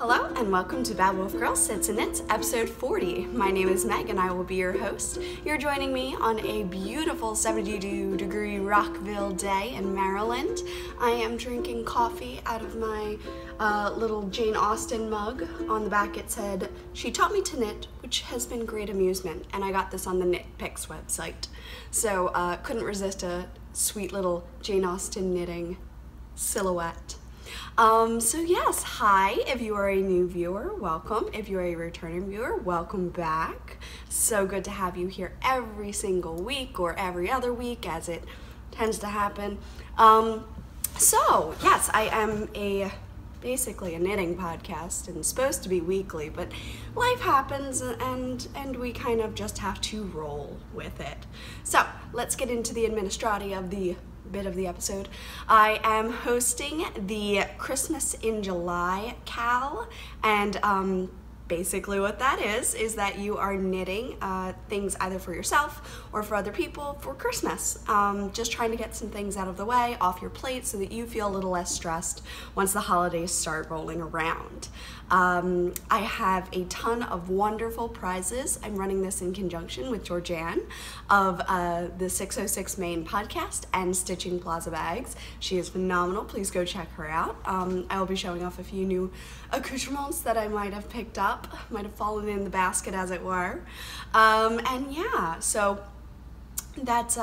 Hello and welcome to Bad Wolf Girls Sits and Knits, episode 40. My name is Meg and I will be your host. You're joining me on a beautiful 72-degree Rockville day in Maryland. I am drinking coffee out of my little Jane Austen mug. On the back it said, "She taught me to knit, which has been great amusement," and I got this on the Knit Picks website. So couldn't resist a sweet little Jane Austen knitting silhouette. So yes, hi, if you are a new viewer, welcome. If you're a returning viewer, welcome back. So good to have you here every single week or every other week as it tends to happen. So yes, I am basically a knitting podcast and supposed to be weekly, but life happens and we kind of just have to roll with it. So let's get into the administrati of the bit of the episode. I am hosting the Christmas in July KAL, and basically what that is that you are knitting things either for yourself or for other people for Christmas. Just trying to get some things out of the way, off your plate, so that you feel a little less stressed once the holidays start rolling around. I have a ton of wonderful prizes. I'm running this in conjunction with Georgianne of the 606 Maine podcast and Stitching Plaza bags. She is phenomenal. Please go check her out. I will be showing off a few new accoutrements that I might have picked up, might have fallen in the basket as it were. And yeah, so that's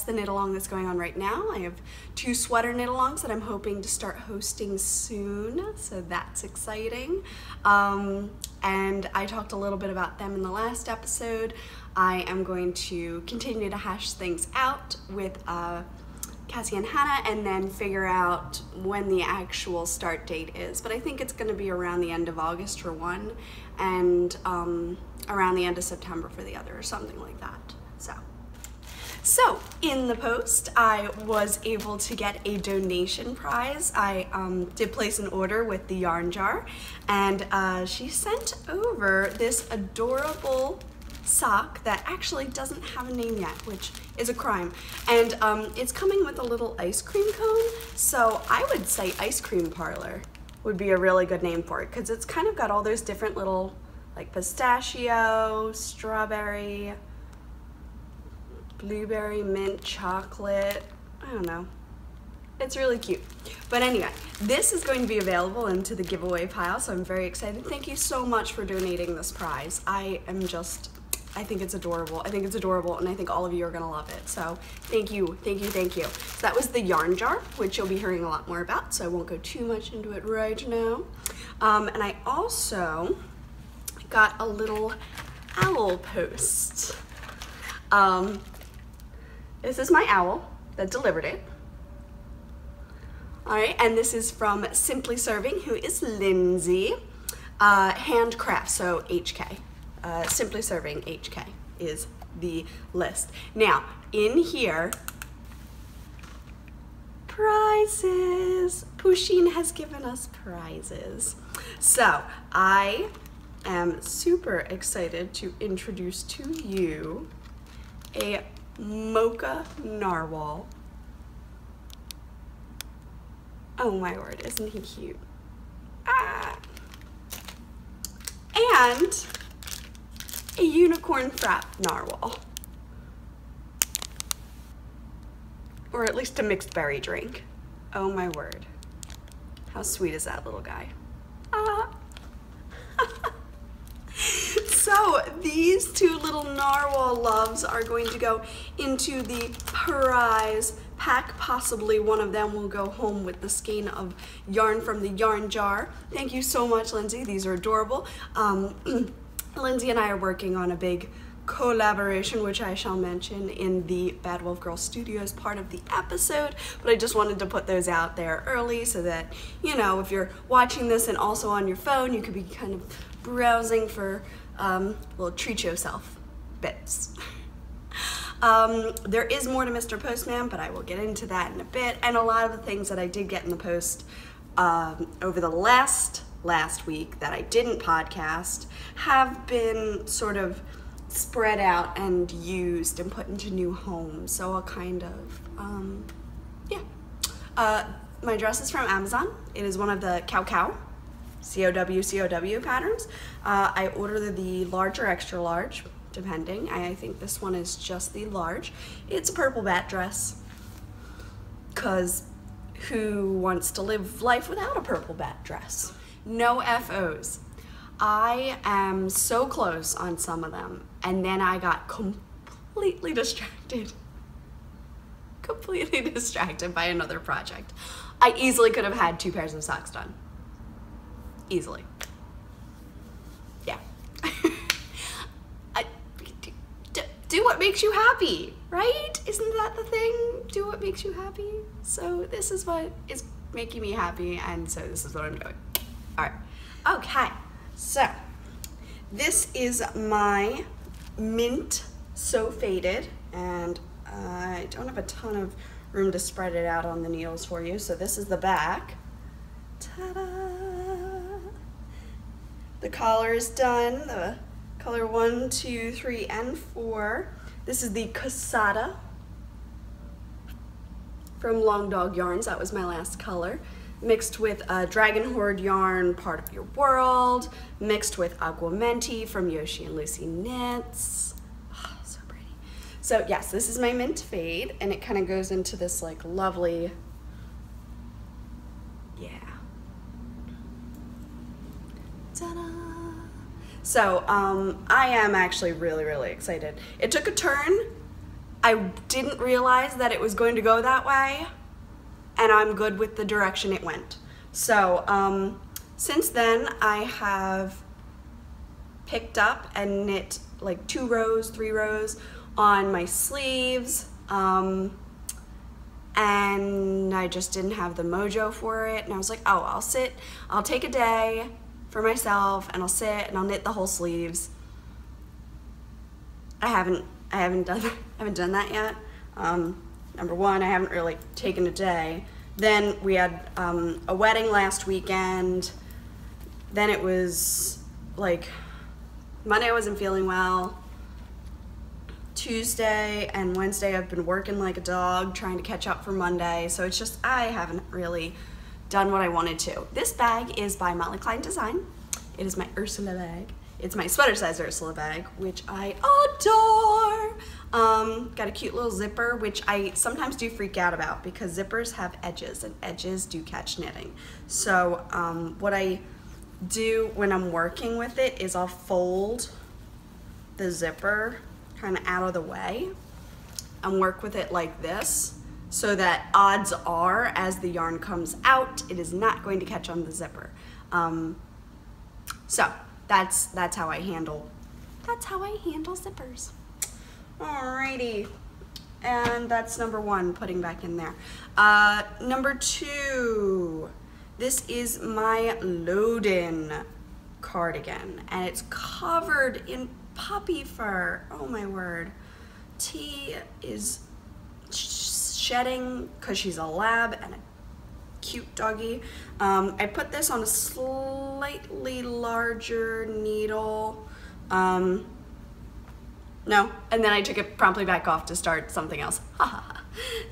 the knit along that's going on right now. I have 2 sweater knit alongs that I'm hoping to start hosting soon, so that's exciting. And I talked a little bit about them in the last episode. I am going to continue to hash things out with Cassie and Hannah and then figure out when the actual start date is. But I think it's going to be around the end of August for one and around the end of September for the other, or something like that. So in the post, I was able to get a donation prize. I did place an order with the Yarn Jar, and she sent over this adorable sock that actually doesn't have a name yet, which is a crime. And it's coming with a little ice cream cone, so I would say Ice Cream Parlor would be a really good name for it, because it's kind of got all those different little, like pistachio, strawberry, blueberry, mint, chocolate, I don't know. It's really cute. But anyway, this is going to be available into the giveaway pile, so I'm very excited. Thank you so much for donating this prize. I think it's adorable. I think it's adorable, and I think all of you are gonna love it. So thank you, thank you, thank you. So that was the Yarn Jar, which you'll be hearing a lot more about, so I won't go too much into it right now. And I also got a little owl post. This is my owl that delivered it. All right, and this is from Simply Serving, who is Lindsay. Handcraft, so HK. Simply Serving HK is the list. Now, in here, prizes. Pusheen has given us prizes. So I am super excited to introduce to you a Mocha Narwhal. Oh my word, isn't he cute? And a unicorn frap narwhal. Or at least a mixed berry drink. Oh my word. How sweet is that little guy? So these 2 little narwhal loves are going to go into the prize pack. Possibly one of them will go home with the skein of yarn from the Yarn Jar. Thank you so much, Lindsay. These are adorable. Lindsay and I are working on a big collaboration, which I shall mention in the Bad Wolf Girls Studios part of the episode, but I just wanted to put those out there early so that, you know, if you're watching this and also on your phone, you could be kind of browsing for little treat yourself bits. There is more to Mr. Postman, but I will get into that in a bit, and a lot of the things that I did get in the post over the last week that I didn't podcast have been sort of spread out and used and put into new homes, so I'll kind of, yeah. My dress is from Amazon. It is one of the Cow. COW patterns. I ordered the large or extra large, depending. I think this one is just the large. It's a purple bat dress, because who wants to live life without a purple bat dress? No FOs. I am so close on some of them, and then I got completely distracted. Completely distracted by another project. I easily could have had 2 pairs of socks done. Easily. Yeah. Do what makes you happy, right? Isn't that the thing? Do what makes you happy. So this is what is making me happy, and so this is what I'm doing. All right. Okay. So this is my mint So Faded, and I don't have a ton of room to spread it out on the needles for you. So this is the back. Ta-da! The collar is done. The color 1, 2, 3, and 4. This is the Cassata from Long Dog Yarns. That was my last color. Mixed with Dragon Horde yarn, Part of Your World. Mixed with Aguamenti from Yoshi and Lucy Knits. Oh, so pretty. So yes, this is my mint fade, and it kind of goes into this like lovely, yeah. Ta-da! So I am actually really, really excited. It took a turn. I didn't realize that it was going to go that way, and I'm good with the direction it went. So since then, I have picked up and knit like 2 rows, 3 rows on my sleeves, and I just didn't have the mojo for it, and I was like, oh, I'll take a day for myself, and I'll sit and I'll knit the whole sleeves. I haven't done that yet. Number one, I haven't really taken a day. Then we had a wedding last weekend. Then it was like Monday I wasn't feeling well. Tuesday and Wednesday I've been working like a dog trying to catch up for Monday. So it's just, I haven't really done what I wanted to. This bag is by Molly Klein Design. It is my Ursula bag. It's my sweater size Ursula bag, which I adore. Got a cute little zipper, which I sometimes do freak out about because zippers have edges, and edges do catch knitting. So what I do when I'm working with it is I'll fold the zipper kind of out of the way and work with it like this, so that odds are, as the yarn comes out, it is not going to catch on the zipper. So that's how I handle zippers. Alrighty, and that's number 1, putting back in there. Number 2, this is my Loden cardigan, and it's covered in puppy fur. Oh my word. T is shedding because she's a lab and a cute doggy. I put this on a slightly larger needle. No, and then I took it promptly back off to start something else.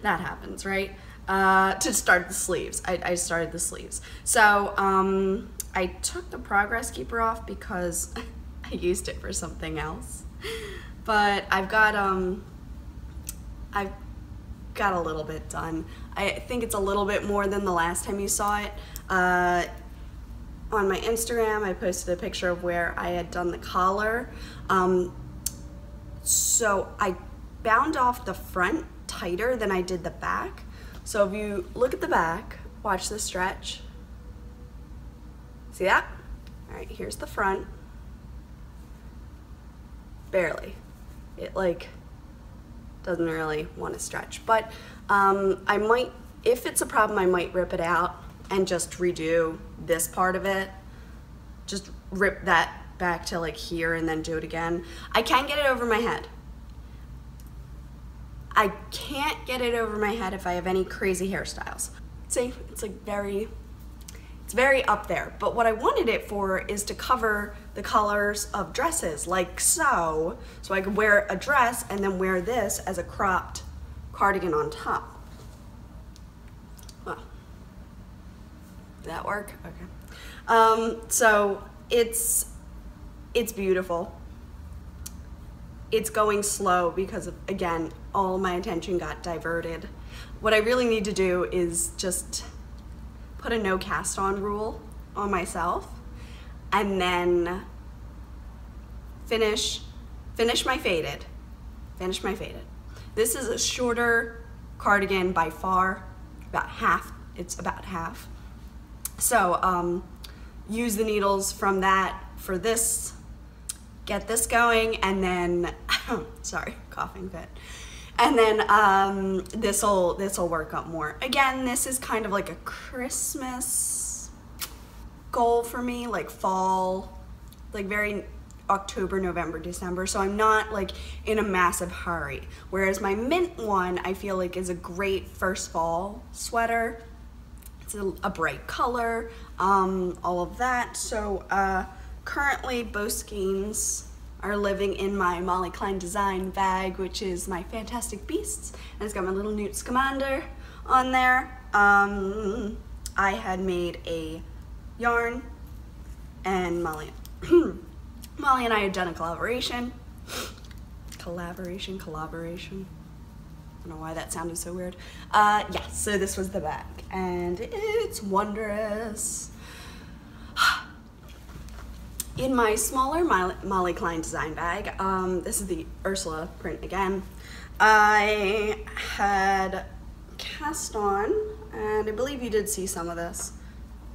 That happens, right? To start the sleeves. I started the sleeves. So I took the progress keeper off because I used it for something else. But I've got a little bit done. I think it's a little bit more than the last time you saw it. On my Instagram, I posted a picture of where I had done the collar. So I bound off the front tighter than I did the back. So if you look at the back, watch the stretch. See that? All right, here's the front. Barely. It like doesn't really want to stretch, but I might, if it's a problem, I might rip it out and just redo this part of it. Just rip that back to like here and then do it again. I can get it over my head. I can't get it over my head if I have any crazy hairstyles. See, it's like it's very up there. But what I wanted it for is to cover the colors of dresses, like so. So I could wear a dress and then wear this as a cropped cardigan on top. Well, did that work? Okay. So it's beautiful. It's going slow because of, again, all my attention got diverted. What I really need to do is just put a no cast on rule on myself, and then finish my faded. Finish my faded. This is a shorter cardigan by far, about half. It's about half. So use the needles from that for this, get this going, and then sorry, coughing fit. And then this'll work up more. Again, this is kind of like a Christmas goal for me, like fall, like very October, November, December. So I'm not like in a massive hurry. Whereas my mint one, I feel like is a great first fall sweater. It's a bright color, all of that. So currently both skeins are living in my Molly Klein design bag, which is my Fantastic Beasts, and it's got my little Newt Scamander on there. I had made a yarn, and Molly and I had done a collaboration. Collaboration. I don't know why that sounded so weird. Yeah, so this was the bag, and it's wondrous. In my smaller Molly Klein design bag, this is the Ursula print again, I had cast on, and I believe you did see some of this.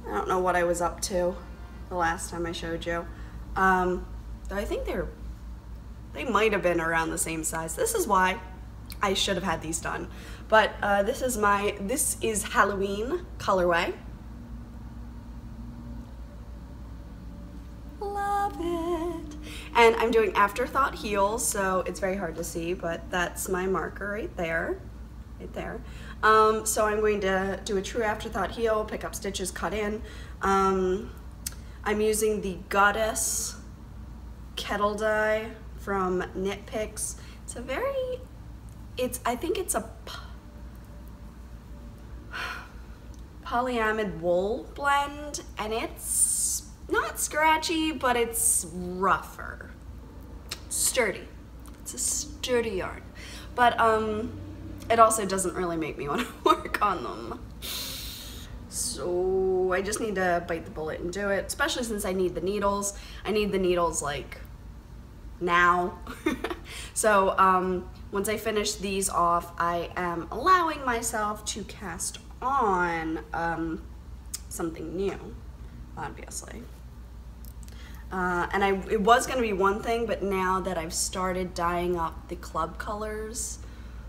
I don't know what I was up to the last time I showed you. Though I think they might have been around the same size. This is why I should have had these done. But this is Halloween colorway. Love it. And I'm doing Afterthought heels, so it's very hard to see, but that's my marker right there. So I'm going to do a true Afterthought heel, pick up stitches, cut in. I'm using the Goddess kettle die from Knit Picks. I think it's a polyamide wool blend, and it's not scratchy, but it's rougher. Sturdy. It's a sturdy yarn. But it also doesn't really make me want to work on them. So I just need to bite the bullet and do it, especially since I need the needles. I need the needles like now. So once I finish these off, I am allowing myself to cast on something new, obviously. And it was going to be one thing, but now that I've started dyeing up the club colors,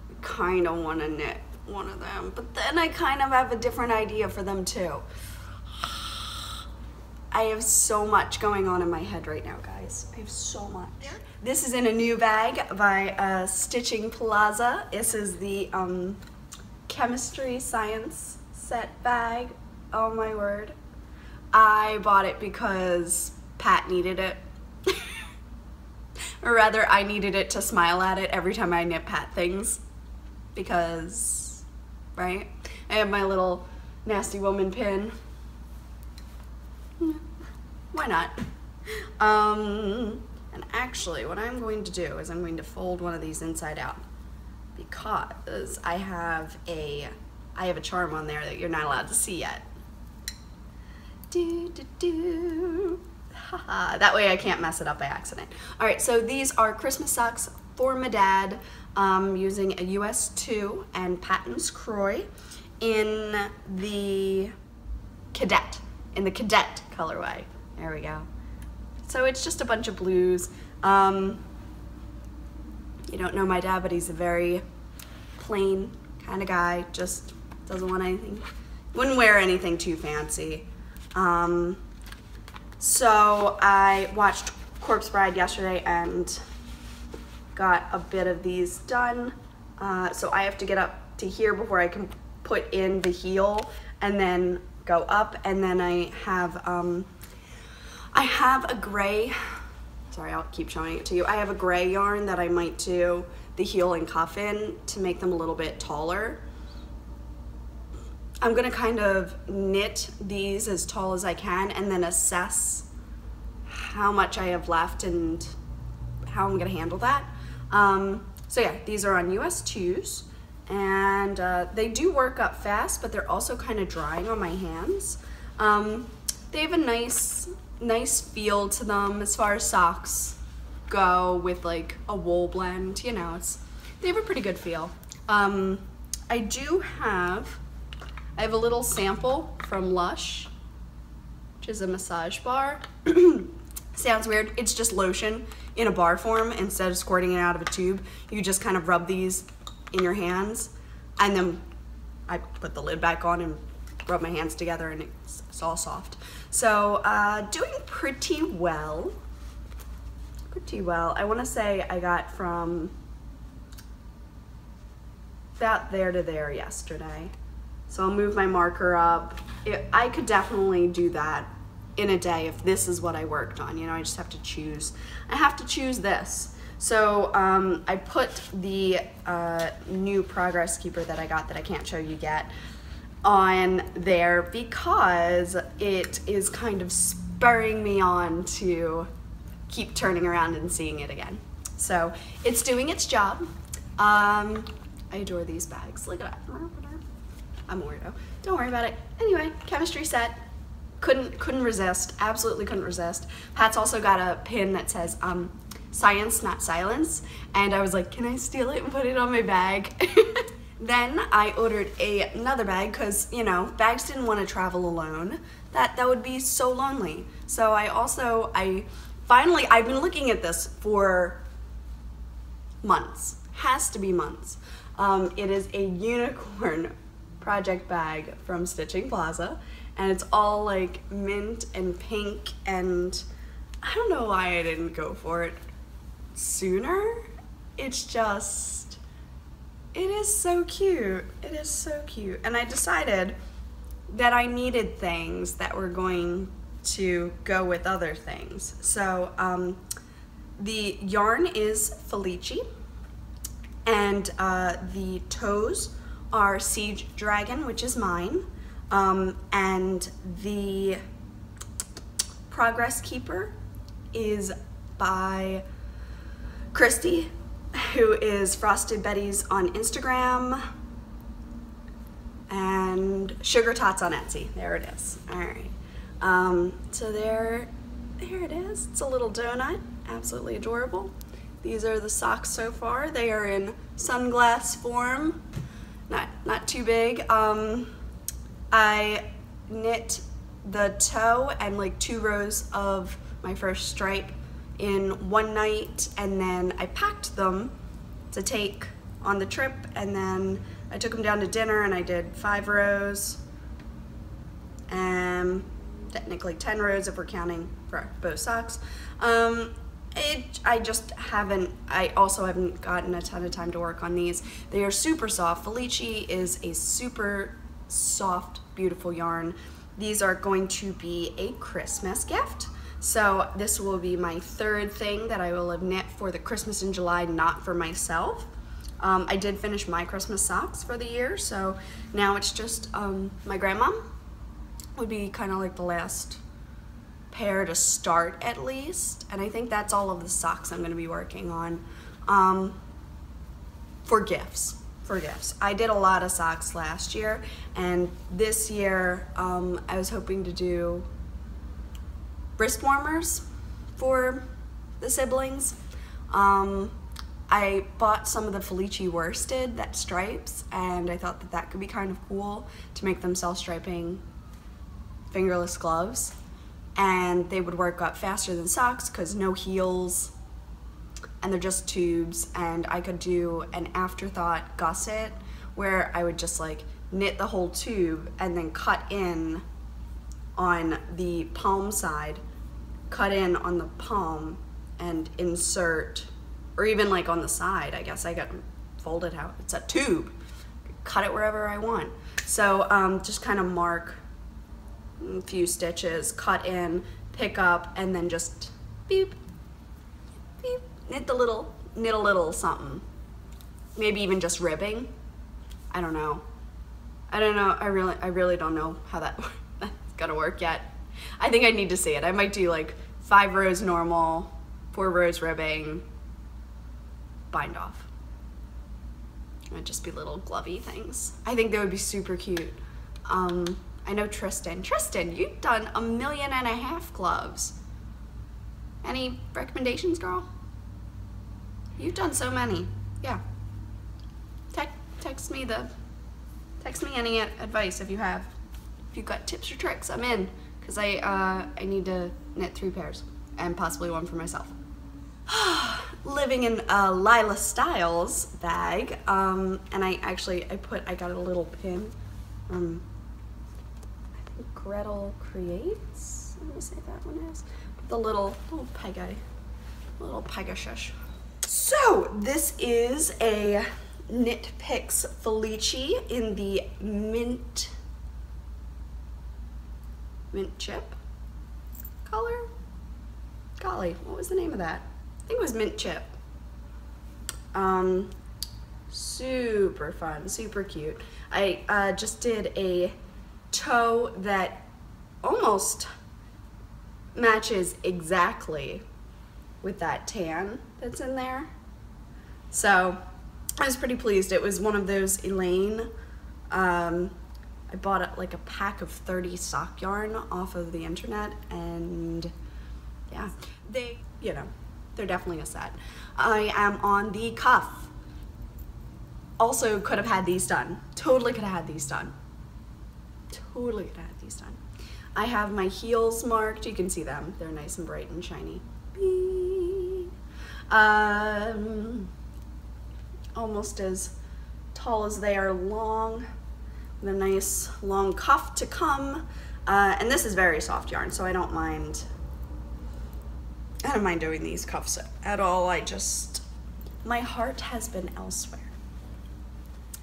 I kind of want to knit one of them, but then I kind of have a different idea for them too. I have so much going on in my head right now, guys. I have so much. This is in a new bag by Stitching Plaza. This is the chemistry science set bag. Oh my word. I bought it because Pat needed it. Or rather, I needed it to smile at it every time I knit Pat things. Because, right? I have my little nasty woman pin. Why not? And actually, what I'm going to do is I'm going to fold one of these inside out, because I have a charm on there that you're not allowed to see yet. That way I can't mess it up by accident. All right, so these are Christmas socks for my dad, using a US 2 and Patton's Croy in the Cadet colorway. There we go. So it's just a bunch of blues. You don't know my dad, but he's a very plain kind of guy. Just doesn't want anything, wouldn't wear anything too fancy. So I watched Corpse Bride yesterday and got a bit of these done. So I have to get up to here before I can put in the heel and then go up. And then I have a gray, sorry, I'll keep showing it to you. I have a gray yarn that I might do the heel and cuff in to make them a little bit taller. I'm gonna kind of knit these as tall as I can and then assess how much I have left and how I'm gonna handle that. So yeah, these are on US 2s, and they do work up fast, but they're also kind of drying on my hands. They have a nice feel to them as far as socks go, with like a wool blend, you know, they have a pretty good feel. I have a little sample from Lush, which is a massage bar. Sounds weird, it's just lotion in a bar form. Instead of squirting it out of a tube, you just kind of rub these in your hands, and then I put the lid back on and rub my hands together, and it's all soft. So doing pretty well. I want to say I got from about there to there yesterday. So I'll move my marker up. I could definitely do that in a day if this is what I worked on. You know, I just have to choose. I have to choose this. So I put the new progress keeper that I got that I can't show you yet on there because it is kind of spurring me on to keep turning around and seeing it again. So it's doing its job. I adore these bags. Look at that. I'm a weirdo. Don't worry about it. Anyway, chemistry set. Couldn't resist. Absolutely couldn't resist. Pat's also got a pin that says science, not silence. And I was like, can I steal it and put it on my bag? Then I ordered another bag because, you know, bags didn't want to travel alone. That would be so lonely. So I've been looking at this for months. Has to be months. It is a unicorn project bag from Stitching Plaza, and it's all like mint and pink, and I don't know why I didn't go for it sooner. It's just, it is so cute. It is so cute. And I decided that I needed things that were going to go with other things. So the yarn is Felici, and the toes are Siege Dragon, which is mine, and the Progress Keeper is by Christy, who is Frosted Betties on Instagram and Sugar Tots on Etsy. There it is. All right. So there it is. It's a little donut, absolutely adorable. These are the socks so far. They are in sunglass form, not too big. I knit the toe and like 2 rows of my first stripe in one night, and then I packed them to take on the trip, and then I took them down to dinner and I did 5 rows, and technically 10 rows if we're counting for both socks. I also haven't gotten a ton of time to work on these. They are super soft. Felici is a super soft, beautiful yarn. These are going to be a Christmas gift. So this will be my 3rd thing that I will have knit for the Christmas in July, not for myself. I did finish my Christmas socks for the year, so now it's just my grandma would be kind of like the last pair to start at least, and I think that's all of the socks I'm going to be working on for gifts. I did a lot of socks last year, and this year I was hoping to do wrist warmers for the siblings. I bought some of the Felici worsted, that stripes, and I thought that could be kind of cool to make them self-striping fingerless gloves, and they would work up faster than socks because no heels, and they're just tubes. And I could do an afterthought gusset where I would just like knit the whole tube and then cut in on the palm side, cut in on the palm and insert, or even like on the side, I guess I got folded out. It's a tube, cut it wherever I want. So just kind of mark a few stitches, cut in, pick up, and then just beep, beep, knit a little something. Maybe even just ribbing, I don't know. I don't know. I really don't know how that's gonna work yet. I think I need to see it. I might do like 5 rows normal, 4 rows ribbing, bind off. It would just be little glovey things. I think that would be super cute. I know Tristan. Tristan, you've done 1.5 million gloves. Any recommendations, girl? You've done so many. Yeah. Text me any advice if you have. If you've got tips or tricks, I'm in. Because I need to knit 3 pairs and possibly 1 for myself. Living in a Lila Styles bag, and I got a little pin. I think Gretel Creates. Let me see if that one is. The little Pegasus. So this is a Knit Picks Felici in the mint chip color. Golly, what was the name of that? I think it was mint chip. Super fun, super cute. I just did a toe that almost matches exactly with that tan that's in there. So I was pretty pleased. It was one of those Elaine, I bought it like a pack of 30 sock yarn off of the internet, and yeah, they're definitely a set. I am on the cuff. Also could have had these done. Totally could have had these done. Totally could have had these done. I have my heels marked. You can see them. They're nice and bright and shiny. Almost as tall as they are long. With a nice long cuff to come. And this is very soft yarn, so I don't mind doing these cuffs at all. My heart has been elsewhere.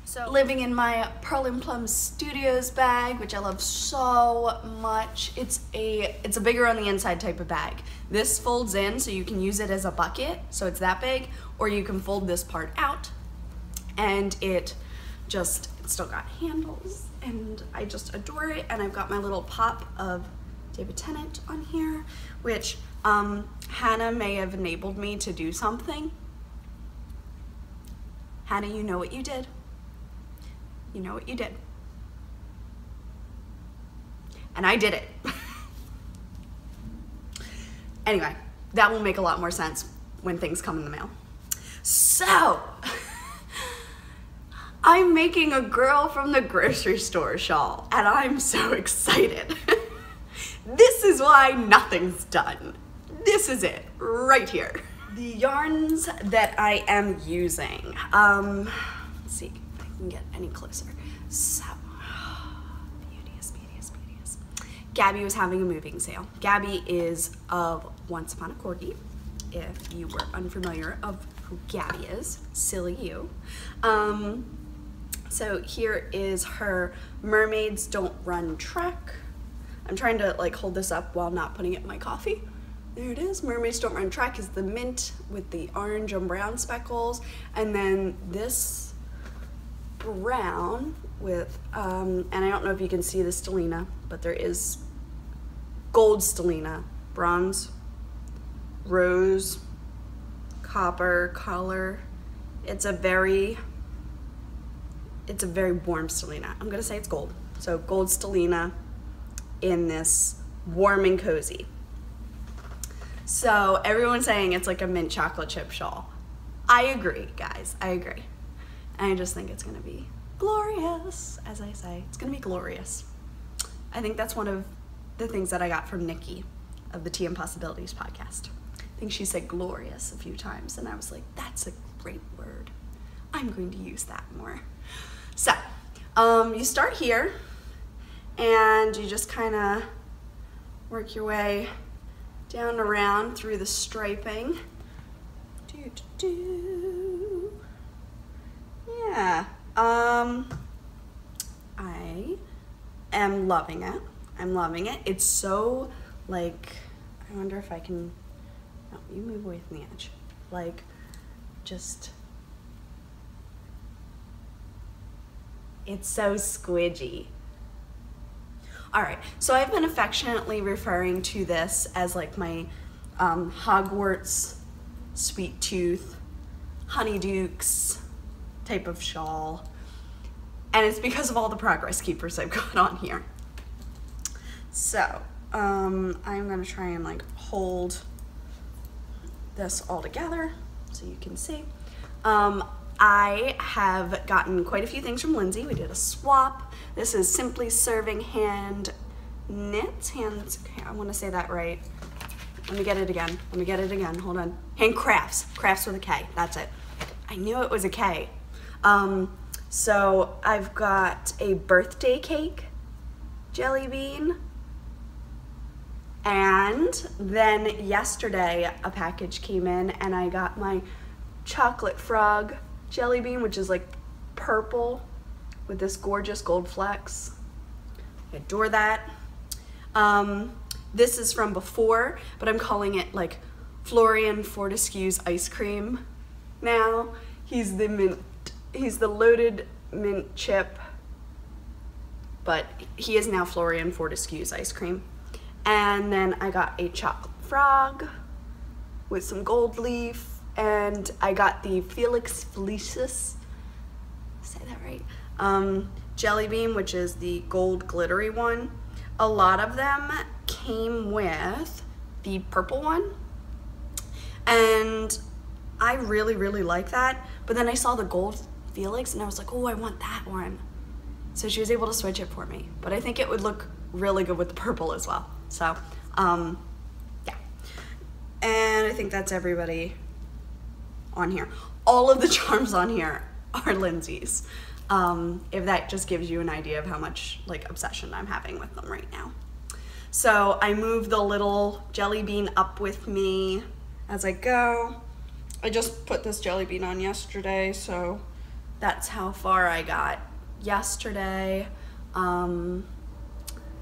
So living in my Pearl and Plum Studios bag, which I love so much. It's a bigger on the inside type of bag. This folds in, so you can use it as a bucket, so it's that big, or you can fold this part out, and it's still got handles, and I just adore it. And I've got my little pop of David Tennant on here, which Hannah may have enabled me to do something. Hannah, you know what you did. You know what you did. And I did it. Anyway, that will make a lot more sense when things come in the mail. So, I'm making a girl from the grocery store shawl, and I'm so excited. This is why nothing's done. This is it, right here. The yarns that I am using. Let's see if I can get any closer. So, beauteous. Gabby was having a moving sale. Gabby is of Once Upon a Corgi. If you were unfamiliar of who Gabby is, silly you. So here is her Mermaids Don't Run Trek. I'm trying to like hold this up while not putting it in my coffee. There it is. Mermaids Don't Run Trek is the mint with the orange and brown speckles, and then this brown with, and I don't know if you can see the stellina, but there is gold stellina, bronze, rose, copper color. It's a very warm stellina. I'm gonna say it's gold. So gold stellina in this warm and cozy. So everyone's saying it's like a mint chocolate chip shawl. I agree, guys, I agree. And I just think it's gonna be glorious, as I say. It's gonna be glorious. I think that's one of the things that I got from Nikki of the Tea and Possibilities podcast. I think she said glorious a few times, and I was like, that's a great word. I'm going to use that more. So, you start here, and you just kind of work your way down and around through the striping. Yeah, I am loving it. I'm loving it. It's so, like, I wonder if I can, no, you move away from the edge. Like, just, It's so squidgy. All right, so I've been affectionately referring to this as like my Hogwarts Sweet Tooth Honeydukes type of shawl. And it's because of all the progress keepers I've got on here. So I'm gonna try and like hold this all together so you can see. I have gotten quite a few things from Lindsay. We did a swap. This is Simply Serving Hand Knits, I wanna say that right. Let me get it again, hold on. Hand crafts with a K, that's it. I knew it was a K. So I've got a birthday cake jelly bean. And then yesterday a package came in and I got my chocolate frog jelly bean, which is like purple with this gorgeous gold flecks. I adore that. This is from before, but I'm calling it like Florian Fortescue's ice cream now. He's the loaded mint chip, but he is now Florian Fortescue's ice cream. And then I got a chocolate frog with some gold leaf, and I got the Felix Felicis, say that right, jelly bean, which is the gold glittery one. A lot of them came with the purple one, and I really, really like that. But then I saw the gold Felix and I was like, oh, I want that one. So she was able to switch it for me, but I think it would look really good with the purple as well. So, yeah. And I think that's everybody on here. All of the charms on here are Lindsay's. If that just gives you an idea of how much like obsession I'm having with them right now. So I moved the little jelly bean up with me as I go. I just put this jelly bean on yesterday, so that's how far I got yesterday.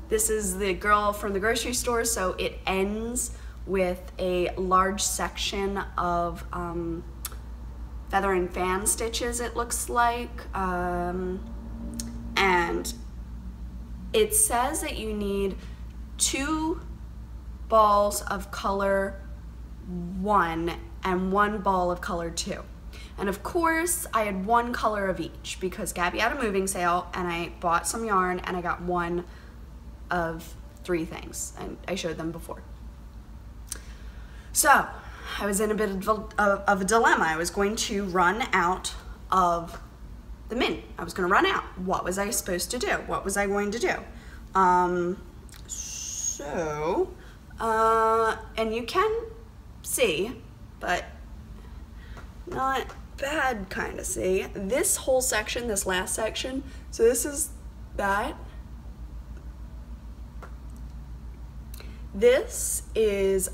This is the girl from the grocery store, so it ends with a large section of feather and fan stitches, it looks like. And it says that you need 2 balls of color 1 and 1 ball of color 2. And of course, I had 1 color of each because Gabby had a moving sale and I bought some yarn and I got 1 of 3 things, and I showed them before. So I was in a bit of a dilemma. I was going to run out of the mint. I was going to run out. What was I supposed to do? What was I going to do? And you can see, but not bad kind of see, this whole section, this last section, so this is that. This is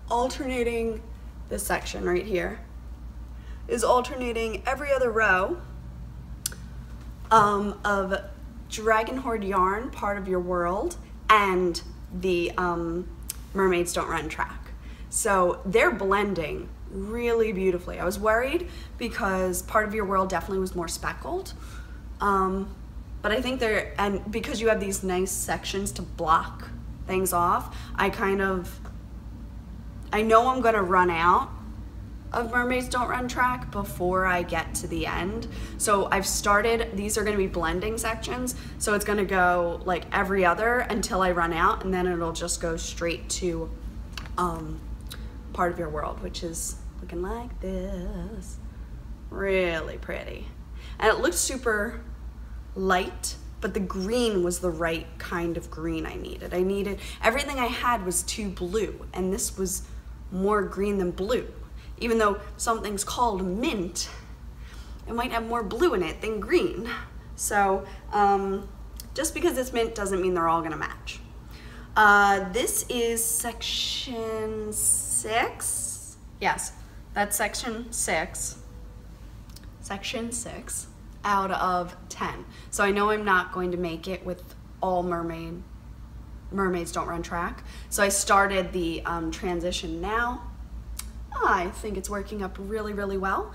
alternating, this section right here is alternating every other row of Dragon Horde yarn, Part of Your World, and the Mermaids Don't Run track. So they're blending really beautifully. I was worried because Part of Your World definitely was more speckled, but I think they're, and because you have these nice sections to block things off, I know I'm gonna run out of Mermaids Don't Run track before I get to the end. So I've started, these are gonna be blending sections, so it's gonna go like every other until I run out, and then it'll just go straight to Part of Your World, which is looking like this. Really pretty. And it looks super light, but the green was the right kind of green I needed. Everything I had was too blue, and this was more green than blue. Even though something's called mint, it might have more blue in it than green. So just because it's mint doesn't mean they're all gonna match. This is section 6. Yes, that's section 6. Section 6 out of 10. So I know I'm not going to make it with all Mermaids Don't Run track. So I started the transition now. I think it's working up really, really well.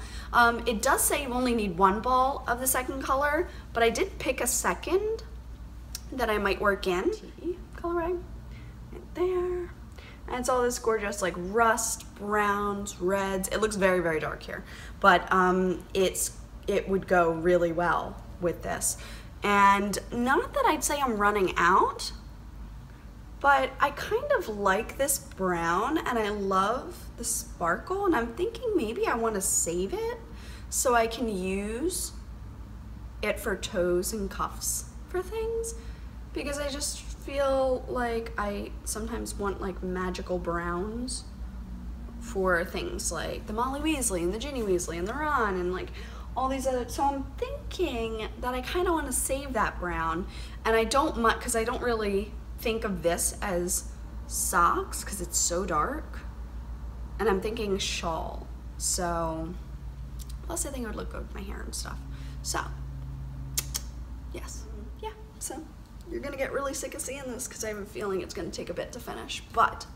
It does say you only need one ball of the second color, but I did pick a second that I might work in. Coloring right there. And it's all this gorgeous like rust, browns, reds. It looks very, very dark here, but it would go really well with this. And not that I'd say I'm running out, but I kind of like this brown and I love the sparkle, and I'm thinking maybe I want to save it so I can use it for toes and cuffs for things, because I just feel like I sometimes want like magical browns for things like the Molly Weasley and the Ginny Weasley and the Ron and like all these other, so I'm thinking that I kind of want to save that brown, and I don't much, because I don't really think of this as socks because it's so dark, and I'm thinking shawl. So plus I think it would look good with my hair and stuff. So yes, yeah, so you're gonna get really sick of seeing this because I have a feeling it's gonna take a bit to finish, but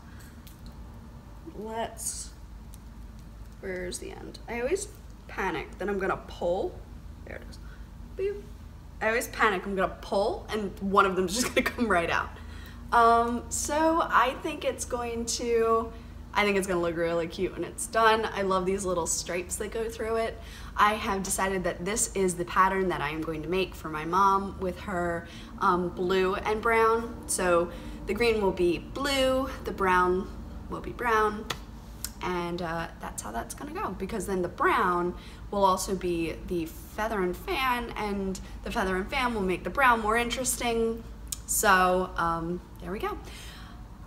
where's the end? I always panic that I'm gonna pull, there it is, boop. I always panic I'm gonna pull and one of them's just gonna come right out. So I think it's gonna look really cute when it's done. I love these little stripes that go through it. I have decided that this is the pattern that I am going to make for my mom with her blue and brown. So the green will be blue, the brown will be brown, and that's how that's gonna go, because then the brown will also be the feather and fan, and the feather and fan will make the brown more interesting. So there we go.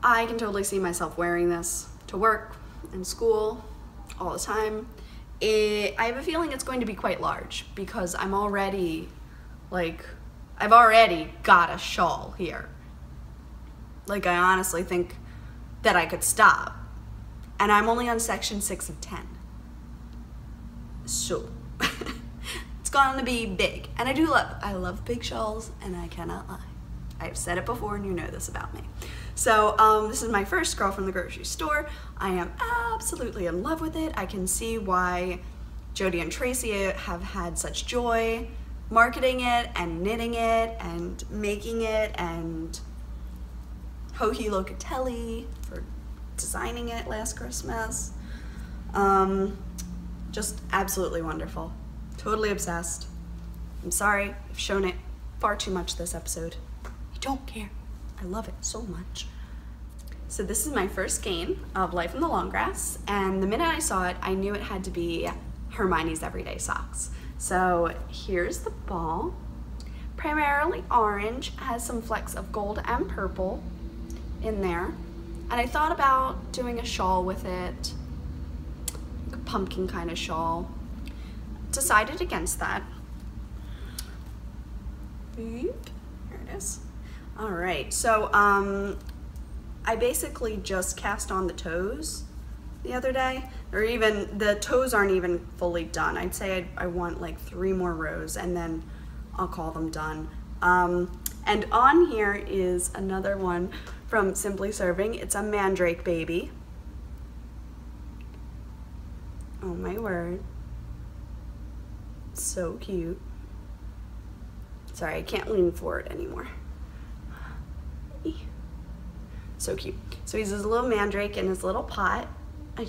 I can totally see myself wearing this to work and school all the time. I have a feeling it's going to be quite large because I've already got a shawl here. Like, I honestly think that I could stop, and I'm only on section 6 of 10. So it's gonna be big, and I love big shawls, and I cannot lie. I've said it before, and you know this about me. So this is my first Girl from the Grocery Store. I am absolutely in love with it. I can see why Jody and Tracy have had such joy marketing it and knitting it and making it, and Hohi Locatelli for designing it last Christmas. Just absolutely wonderful. Totally obsessed. I'm sorry, I've shown it far too much this episode. I don't care. I love it so much. So this is my first skein of Life in the Long Grass, and the minute I saw it, I knew it had to be Hermione's Everyday Socks. So here's the ball. Primarily orange, has some flecks of gold and purple in there. And I thought about doing a shawl with it, like a pumpkin kind of shawl. Decided against that. Here it is. All right, so I basically just cast on the toes the other day, or even the toes aren't even fully done. I'd say I want like 3 more rows and then I'll call them done. And on here is another one from Simply Serving. It's a mandrake baby. Oh my word. So cute. Sorry, I can't lean forward anymore. So cute. So he's his little mandrake in his little pot. Oh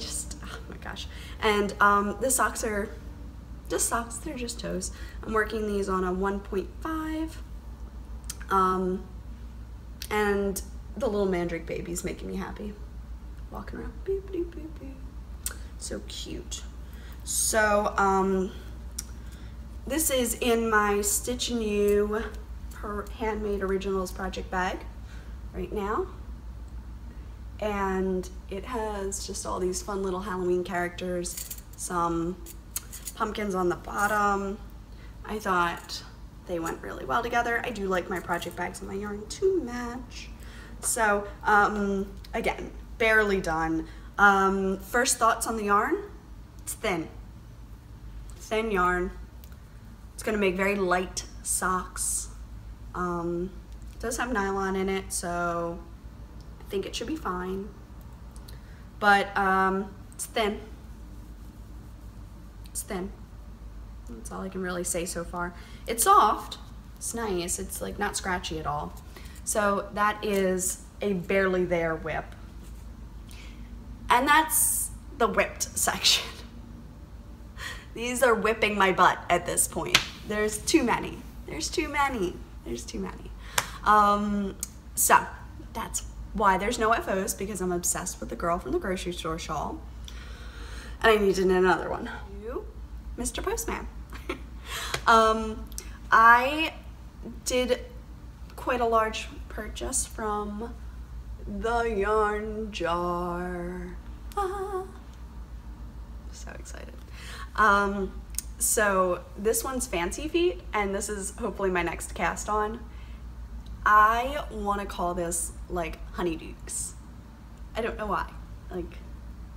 my gosh. And the socks are just socks, they're just toes. I'm working these on a 1.5. And the little mandrake baby's making me happy. Walking around, boop, boop, boop, boop. So cute. So this is in my Stitch and You Handmade Originals project bag right now. And it has just all these fun little Halloween characters, some pumpkins on the bottom. I thought they went really well together. I do like my project bags and my yarn to match. So again, barely done. First thoughts on the yarn, it's thin yarn. It's gonna make very light socks. It does have nylon in it, so I think it should be fine. But it's thin. It's thin. That's all I can really say so far. It's soft. It's nice. It's like not scratchy at all. So that is a barely there WIP. And that's the whipped section. These are whipping my butt at this point. There's too many. There's too many. There's too many. So that's why there's no FOs, because I'm obsessed with the girl from the grocery store shawl. And I needed another one. You, Mr. Postman. I did quite a large purchase from the yarn jar. So excited. So this one's Fancy Feet, and this is hopefully my next cast on. I want to call this like Honeydukes. I don't know why. Like,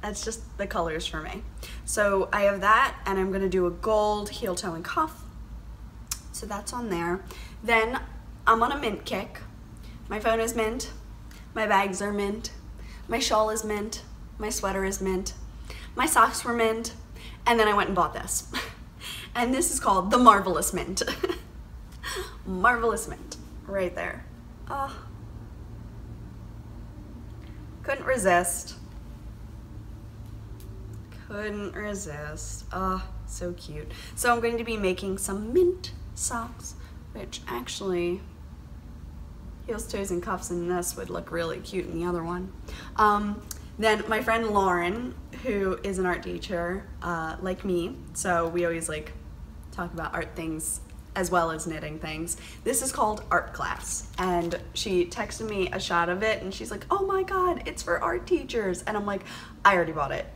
that's just the colors for me. So I have that, and I'm gonna do a gold heel toe and cuff. So that's on there. Then I'm on a mint kick. My phone is mint. My bags are mint. My shawl is mint. My sweater is mint. My socks were mint. And then I went and bought this. And this is called the Marvelous Mint. Marvelous Mint, right there. Oh. Couldn't resist. Couldn't resist. Oh, so cute. So I'm going to be making some mint socks, which actually heels, toes, and cuffs in this would look really cute in the other one. Then my friend Lauren, who is an art teacher like me, so we always like talk about art things as well as knitting things. This is called Art Class, and she texted me a shot of it, and she's like, oh my god, it's for art teachers. And I'm like, I already bought it.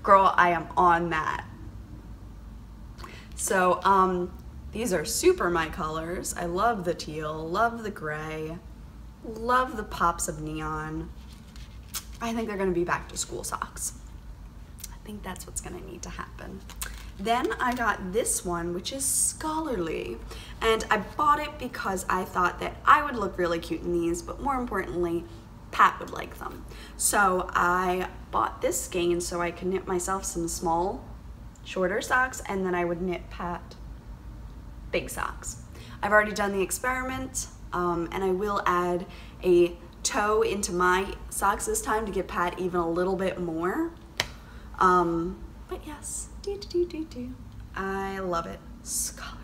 Girl, I am on that. So these are super my colors. I love the teal, love the gray, love the pops of neon. I think they're gonna be back to school socks. I think that's what's gonna need to happen. Then I got this one, which is Scholarly, and I bought it because I thought that I would look really cute in these, but more importantly, Pat would like them. So I bought this skein so I could knit myself some small, shorter socks, and then I would knit Pat big socks. I've already done the experiment, and I will add a toe into my socks this time to give Pat even a little bit more. But yes, I love it. Scholarly.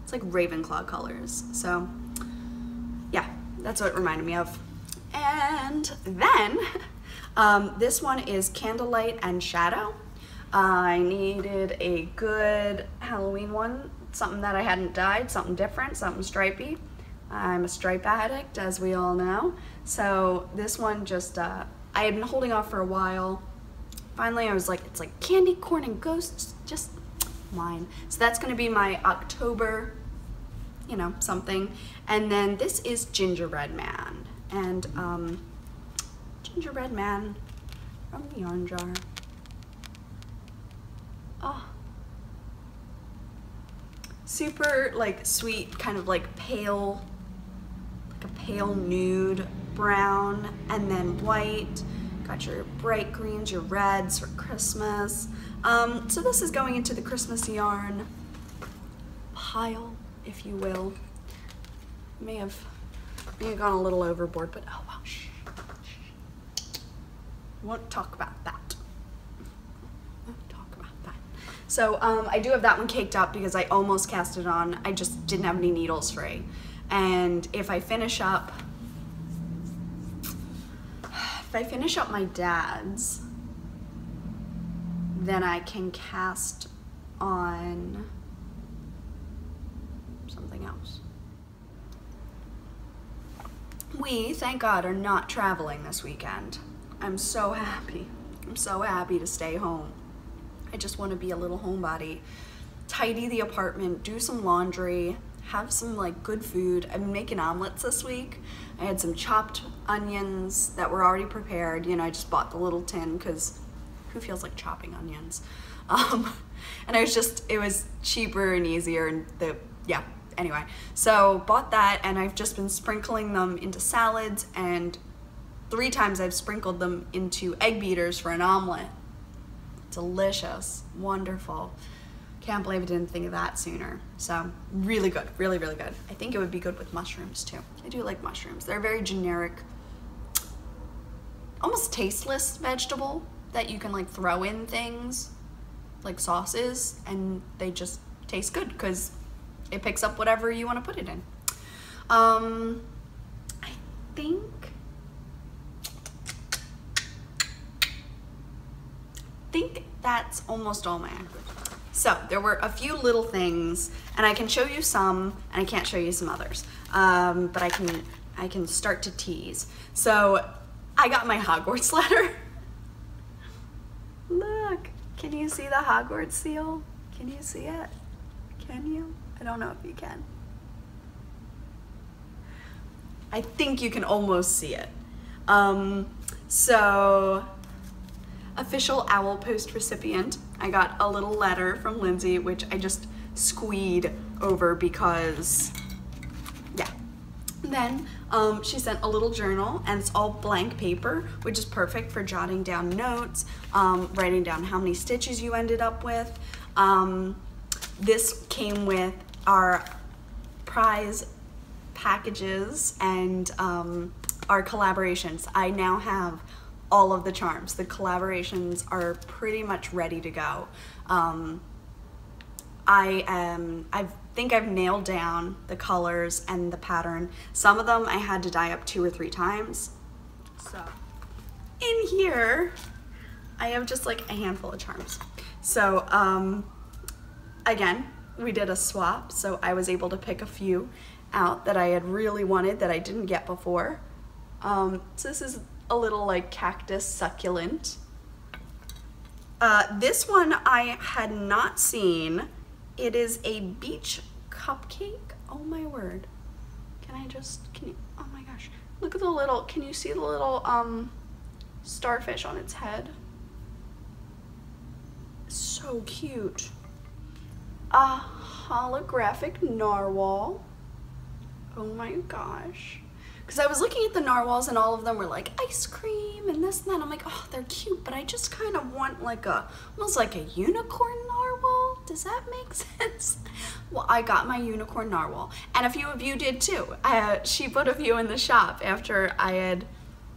It's like Ravenclaw colors. So yeah, that's what it reminded me of. And then this one is Candlelight and Shadow. I needed a good Halloween one, something that I hadn't dyed, something different, something stripey. I'm a stripe addict, as we all know. So this one just, I had been holding off for a while. Finally, I was like, it's like candy, corn, and ghosts, just mine. So that's gonna be my October, you know, something. And then this is Gingerbread Man. And Gingerbread Man from the yarn jar. Oh. Super like sweet, kind of like pale, like a pale nude brown, and then white. Got your bright greens, your reds for Christmas. So this is going into the Christmas yarn pile, if you will. May have gone a little overboard, but oh well, shh. Won't talk about that. Won't talk about that. So I do have that one caked up because I almost cast it on. I just didn't have any needles free. And if I finish up my dad's, then I can cast on something else. We, thank God, are not traveling this weekend. I'm so happy. I'm so happy to stay home. I just want to be a little homebody. Tidy the apartment, do some laundry, have some like good food. I'm making omelets this week. I had some chopped onions that were already prepared. You know, I just bought the little tin because who feels like chopping onions? And it was cheaper and easier, and yeah, anyway. So bought that, and I've just been sprinkling them into salads, and 3 times I've sprinkled them into egg beaters for an omelet. delicious, wonderful. Can't believe I didn't think of that sooner. So really good, really, really good. I think it would be good with mushrooms too. I do like mushrooms. They're a very generic, almost tasteless vegetable that you can like throw in things like sauces and they just taste good because it picks up whatever you want to put it in. I think that's almost all my acquisitions. So there were a few little things, and I can show you some, and I can't show you some others, but I can start to tease. So I got my Hogwarts letter. Look, can you see the Hogwarts seal? Can you see it? Can you? I don't know if you can. I think you can almost see it. So, official Owl Post recipient, I got a little letter from Lindsay, which I just squeed over because, yeah. Then she sent a little journal, and it's all blank paper, which is perfect for jotting down notes, writing down how many stitches you ended up with. This came with our prize packages and our collaborations. I now have all of the charms. The collaborations are pretty much ready to go. I think I've nailed down the colors and the pattern. Some of them I had to dye up 2 or 3 times. So in here, I have just like a handful of charms. So again, we did a swap, so I was able to pick a few out that I had really wanted that I didn't get before. So this is a little like cactus succulent. This one I had not seen. It is a beach cupcake. Oh my word. Can you, oh my gosh. Look at the little, can you see the little starfish on its head? So cute. A holographic narwhal. Oh my gosh. Because I was looking at the narwhals and all of them were like ice cream and this and that. I'm like, oh, they're cute, but I just kind of want like almost like a unicorn narwhal. Does that make sense? Well, I got my unicorn narwhal, and a few of you did too. She put a few in the shop after I had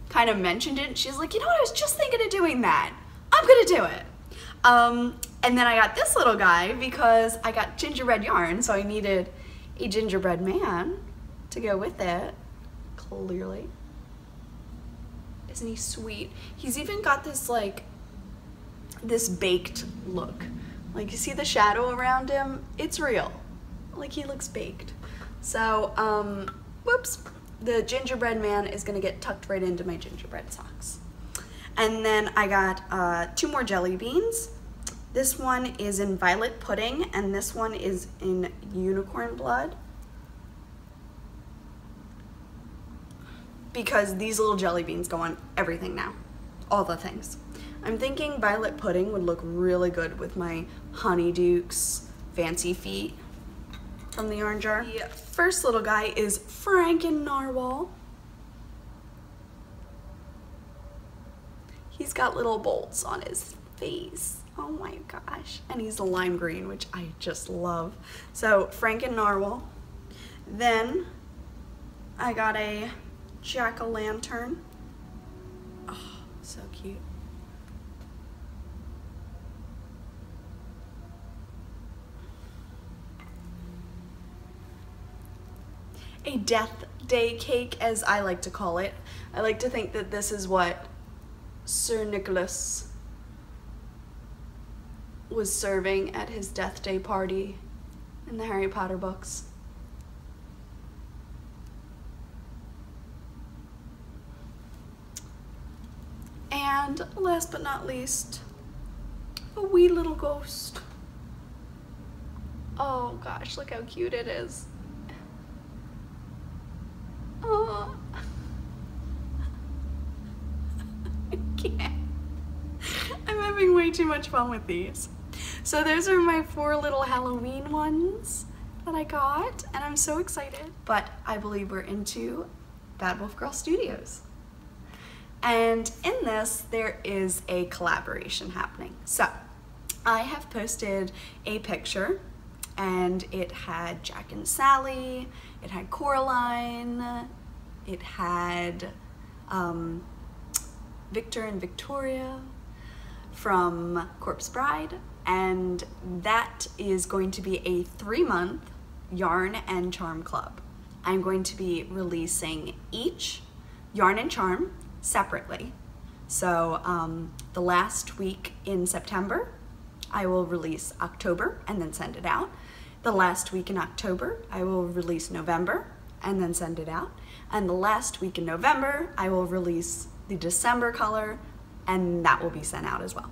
kind of mentioned it. She's like, you know what, I was just thinking of doing that. I'm gonna do it. And then I got this little guy because I got gingerbread yarn, so I needed a gingerbread man to go with it. Clearly. Isn't he sweet? He's even got this like, this baked look. Like, you see the shadow around him? It's real. Like, he looks baked. So, whoops. The gingerbread man is gonna get tucked right into my gingerbread socks. And then I got 2 more jelly beans. This one is in violet pudding, and this one is in unicorn blood. Because these little jelly beans go on everything now. All the things. I'm thinking violet pudding would look really good with my Honeydukes fancy feet from the yarn jar. The first little guy is Franken Narwhal. He's got little bolts on his face. Oh my gosh. And he's a lime green, which I just love. So Franken Narwhal. Then I got a jack-o'-lantern. Oh, so cute. A death day cake, as I like to call it. I like to think that this is what Sir Nicholas was serving at his death day party in the Harry Potter books. And last but not least, a wee little ghost. Oh gosh, look how cute it is. Oh. I can't. I'm having way too much fun with these. So those are my 4 little Halloween ones that I got, and I'm so excited. But I believe we're into Bad Wolf Girl Studios. And in this, there is a collaboration happening. So I have posted a picture, and it had Jack and Sally, it had Coraline, it had Victor and Victoria from Corpse Bride, and that is going to be a 3-month yarn and charm club. I'm going to be releasing each yarn and charm separately. So the last week in September, I will release October and then send it out. The last week in October, I will release November and then send it out. And the last week in November, I will release the December color, and that will be sent out as well.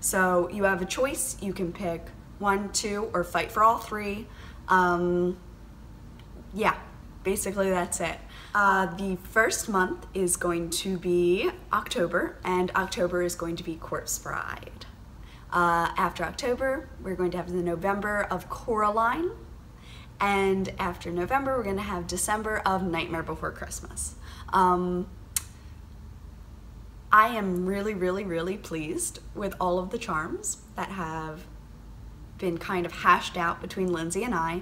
So you have a choice. You can pick 1, 2, or fight for all 3. Yeah, basically that's it. The first month is going to be October, and October is going to be Corpse Bride. After October, we're going to have the November of Coraline, and after November, we're going to have December of Nightmare Before Christmas. I am really pleased with all of the charms that have been kind of hashed out between Lindsay and I.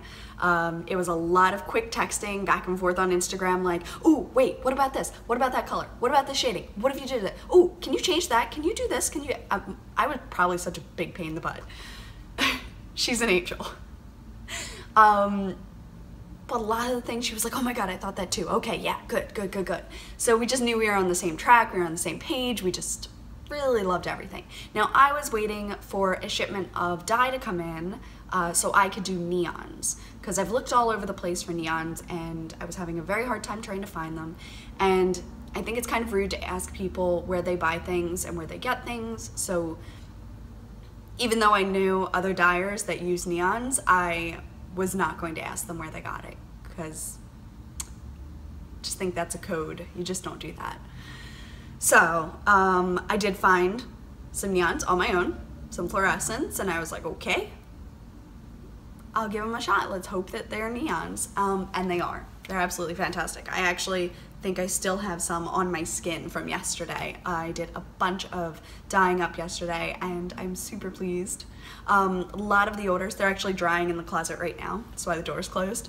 It was a lot of quick texting back and forth on Instagram, like, ooh, wait, what about this? What about that color? What about the shading? What if you did that? Ooh, can you change that? Can you do this? Can you? I was probably such a big pain in the butt. She's an angel. But a lot of the things she was like, oh my God, I thought that too. Okay, yeah, good. So we just knew we were on the same track, we were on the same page, we just really loved everything. Now I was waiting for a shipment of dye to come in so I could do neons, because I've looked all over the place for neons and I was having a very hard time trying to find them. And I think it's kind of rude to ask people where they buy things and where they get things. So even though I knew other dyers that use neons, I was not going to ask them where they got it, because I just think that's a code. You just don't do that. So I did find some neons on my own, some fluorescents, and I was like, okay, I'll give them a shot. Let's hope that they're neons. And they are. They're absolutely fantastic. I actually think I still have some on my skin from yesterday. I did a bunch of dyeing up yesterday, and I'm super pleased. A lot of the orders, they're actually drying in the closet right now. That's why the door's closed.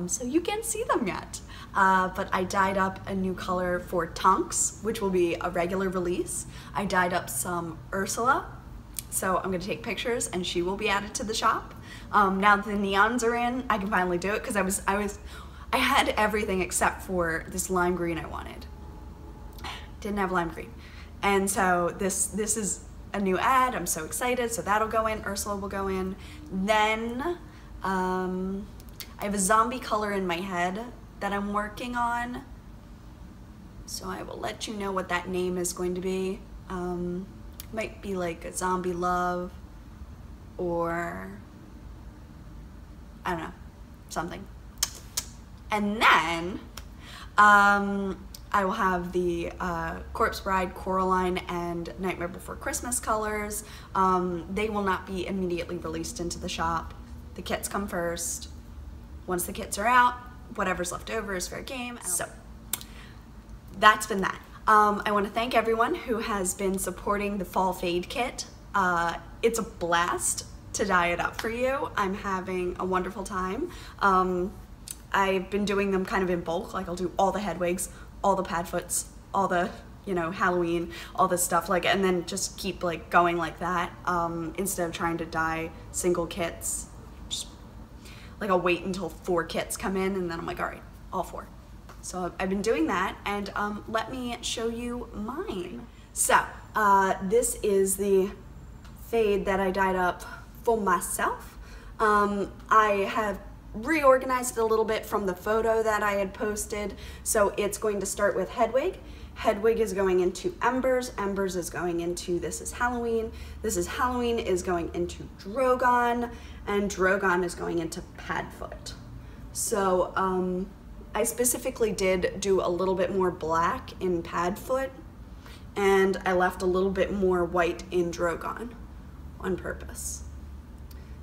So you can't see them yet. But I dyed up a new color for Tonks, which will be a regular release. I dyed up some Ursula, so I'm gonna take pictures and she will be added to the shop. Now that the neons are in, I can finally do it, because I had everything except for this lime green I wanted. Didn't have lime green. And so this is a new ad. I'm so excited. So that'll go in. Ursula will go in. Then I have a zombie color in my head that I'm working on. So I will let you know what that name is going to be. Might be like a zombie love, or I don't know, something. And then I will have the Corpse Bride, Coraline, and Nightmare Before Christmas colors. They will not be immediately released into the shop. The kits come first. Once the kits are out, whatever's left over is fair game. So that's been that. I want to thank everyone who has been supporting the Fall Fade kit. It's a blast to dye it up for you. I'm having a wonderful time. I've been doing them kind of in bulk. Like, I'll do all the head wigs, all the pad foots, all the, you know, Halloween, all this stuff, like, and then just keep like going like that, instead of trying to dye single kits. Just, like, I'll wait until 4 kits come in, and then I'm like, all right, all 4. So I've been doing that, and let me show you mine. So this is the fade that I dyed up for myself. I have reorganized it a little bit from the photo that I had posted. So it's going to start with Hedwig. Hedwig is going into Embers. Embers is going into This Is Halloween. This Is Halloween is going into Drogon, and Drogon is going into Padfoot. So I specifically did do a little bit more black in Padfoot, and I left a little bit more white in Drogon on purpose.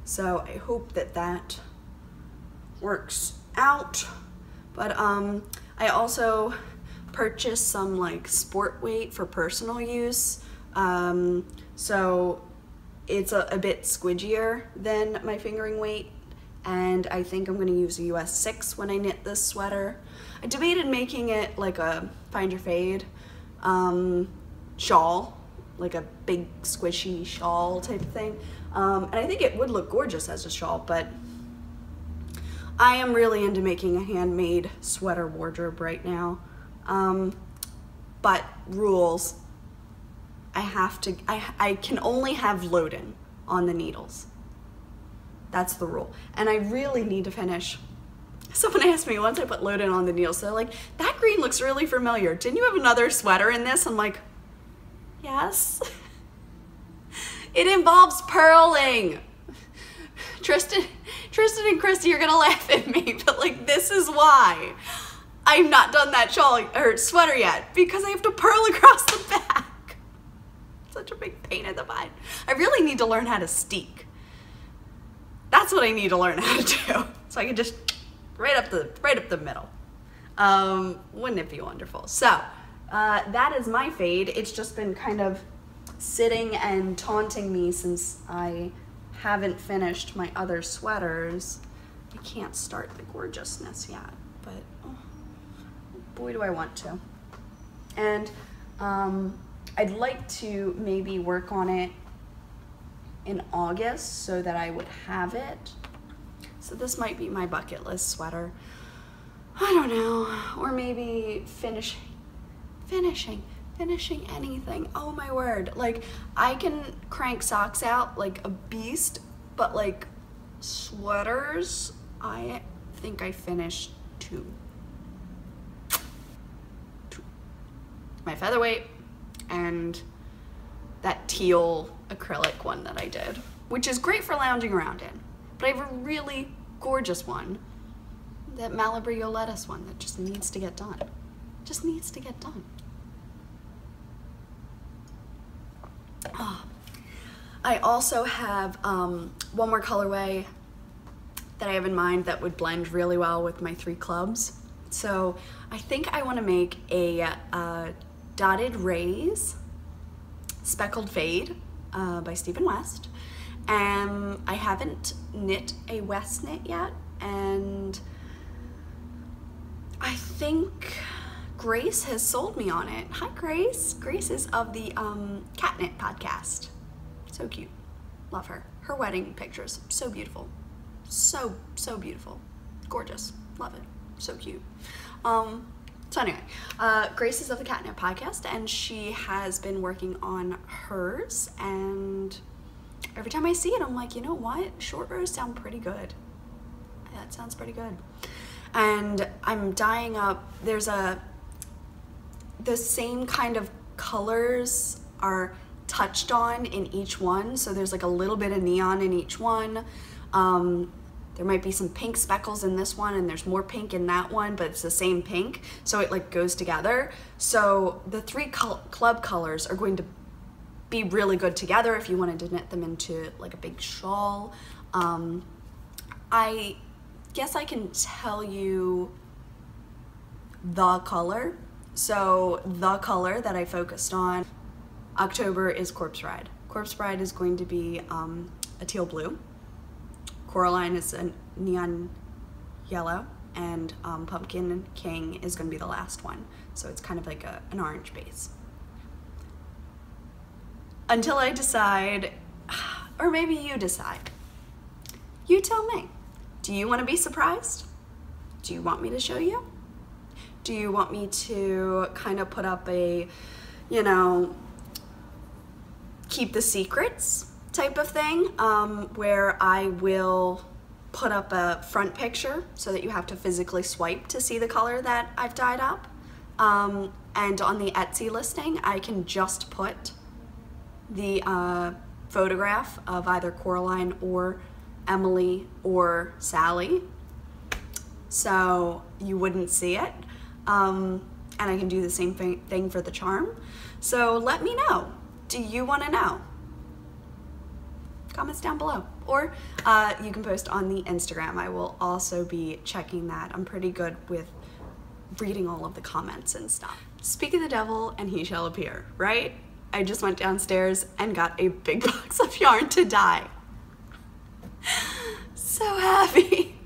So I hope that that works out. But I also purchased some like sport weight for personal use. So it's a bit squidgier than my fingering weight, and I think I'm going to use a US 6 when I knit this sweater. I debated making it like a find your fade shawl, like a big squishy shawl type of thing, and I think it would look gorgeous as a shawl, but I am really into making a handmade sweater wardrobe right now. But rules, I can only have load-in on the needles. That's the rule. And I really need to finish. Someone asked me once I put load-in on the needles, they're like, that green looks really familiar. Didn't you have another sweater in this? I'm like, yes. It involves purling. Tristan and Christy are gonna laugh at me, but like, this is why I've not done that shawl or sweater yet, because I have to purl across the back. Such a big pain in the butt. I really need to learn how to steek. That's what I need to learn how to do. So I can just right up the middle. Wouldn't it be wonderful? So that is my fade. It's just been kind of sitting and taunting me since I haven't finished my other sweaters. I can't start the gorgeousness yet, but oh, boy do I want to. And I'd like to maybe work on it in August so that I would have it. So this might be my bucket list sweater. I don't know, or maybe finishing anything. Oh my word. Like, I can crank socks out like a beast, but like sweaters, I think I finished two. My featherweight and that teal acrylic one that I did, which is great for lounging around in. But I have a really gorgeous one, that Malabrio lettuce one, that just needs to get done. Just needs to get done. Oh. I also have one more colorway that I have in mind that would blend really well with my 3 clubs. So I think I want to make a dotted rays speckled fade by Stephen West. And I haven't knit a West knit yet, and I think Grace has sold me on it. Hi, Grace. Grace is of the Cat Knit podcast. So cute. Love her. Her wedding pictures, so beautiful. So beautiful. Gorgeous. Love it. So cute. So anyway, Grace is of the Cat Knit podcast, and she has been working on hers, and every time I see it, I'm like, you know what? Short rows sound pretty good. That sounds pretty good. And I'm dyeing up, the same kind of colors are touched on in each one. So there's like a little bit of neon in each one. There might be some pink speckles in this one, and there's more pink in that one, but it's the same pink. So it like goes together. So the 3 club colors are going to be really good together if you wanted to knit them into like a big shawl. I guess I can tell you the color. So the color that I focused on October is Corpse Bride. Corpse Bride is going to be a teal blue. Coraline is a neon yellow, and Pumpkin King is going to be the last one. So it's kind of like an orange base. Until I decide, or maybe you decide. You tell me. Do you want to be surprised? Do you want me to show you? Do you want me to kind of put up a, you know, keep the secrets type of thing, where I will put up a front picture so that you have to physically swipe to see the color that I've dyed up? And on the Etsy listing, I can just put the photograph of either Coraline or Emily or Sally, so you wouldn't see it. And I can do the same thing for the charm. So let me know. Do you want to know? Comments down below, or you can post on the Instagram. I will also be checking that. I'm pretty good with reading all of the comments and stuff. Speak of the devil and he shall appear, right? I just went downstairs and got a big box of yarn to dye. So happy.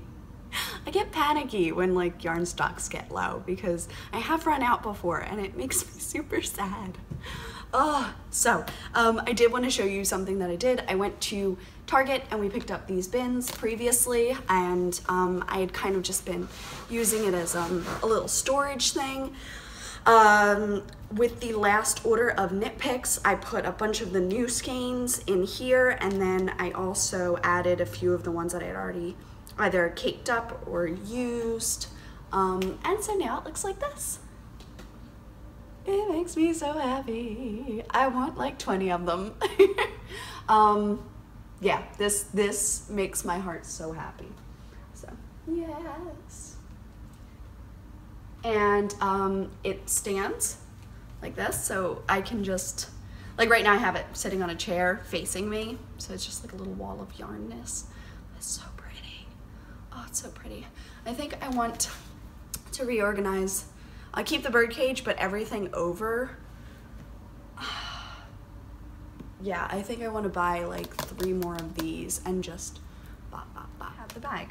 I get panicky when like yarn stocks get low because I have run out before and it makes me super sad. Oh, so I did want to show you something that I did. I went to Target and we picked up these bins previously, and I had kind of just been using it as a little storage thing. With the last order of knit picks, I put a bunch of the new skeins in here, and then I also added a few of the ones that I had already either caked up or used. And so now it looks like this. It makes me so happy. I want like 20 of them. Yeah, this makes my heart so happy. So, yes. And it stands like this, so I can just, like right now I have it sitting on a chair facing me, so it's just like a little wall of yarnness. It's so pretty. Oh, it's so pretty. I think I want to reorganize. I keep the bird cage, but everything over. Yeah, I think I want to buy like 3 more of these and just have the bag.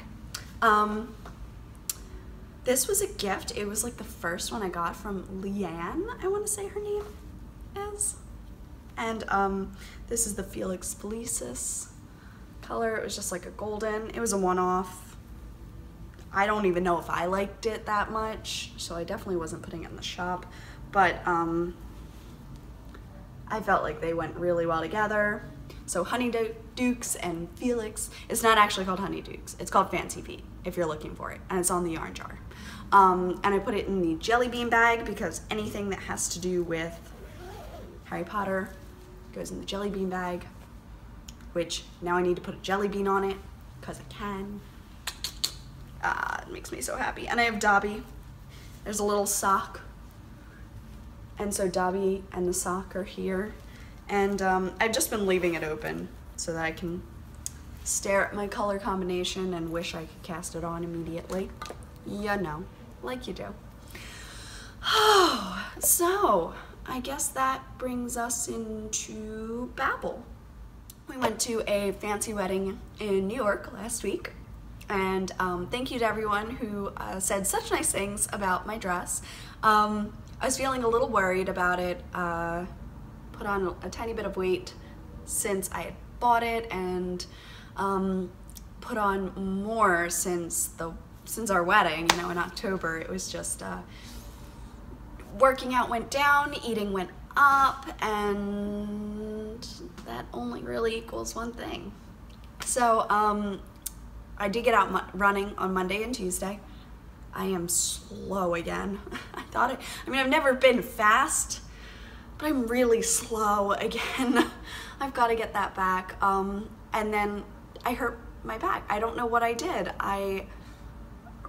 This was a gift. It was like the first one I got from Leanne, I want to say her name is. And this is the Felix Felicis color. It was just like a golden. It was a one-off. I don't even know if I liked it that much, so I definitely wasn't putting it in the shop. But I felt like they went really well together. So Honeydukes and Felix. It's not actually called Honeydukes. It's called Fancy Feet, if you're looking for it. And it's on the yarn jar. And I put it in the jelly bean bag because anything that has to do with Harry Potter goes in the jelly bean bag, which now I need to put a jelly bean on it because I can. It makes me so happy. And I have Dobby. There's a little sock. And so Dobby and the sock are here. And I've just been leaving it open so that I can stare at my color combination and wish I could cast it on immediately. You know, like you do. Oh, so I guess that brings us into Babel. We went to a fancy wedding in New York last week. And thank you to everyone who said such nice things about my dress. I was feeling a little worried about it, put on a tiny bit of weight since I had bought it, and put on more since our wedding, you know, in October. It was just working out went down, eating went up, and that only really equals one thing. So I did get out running on Monday and Tuesday. I am slow again. I mean, I've never been fast, but I'm really slow again. I've got to get that back. And then I hurt my back. I don't know what I did. I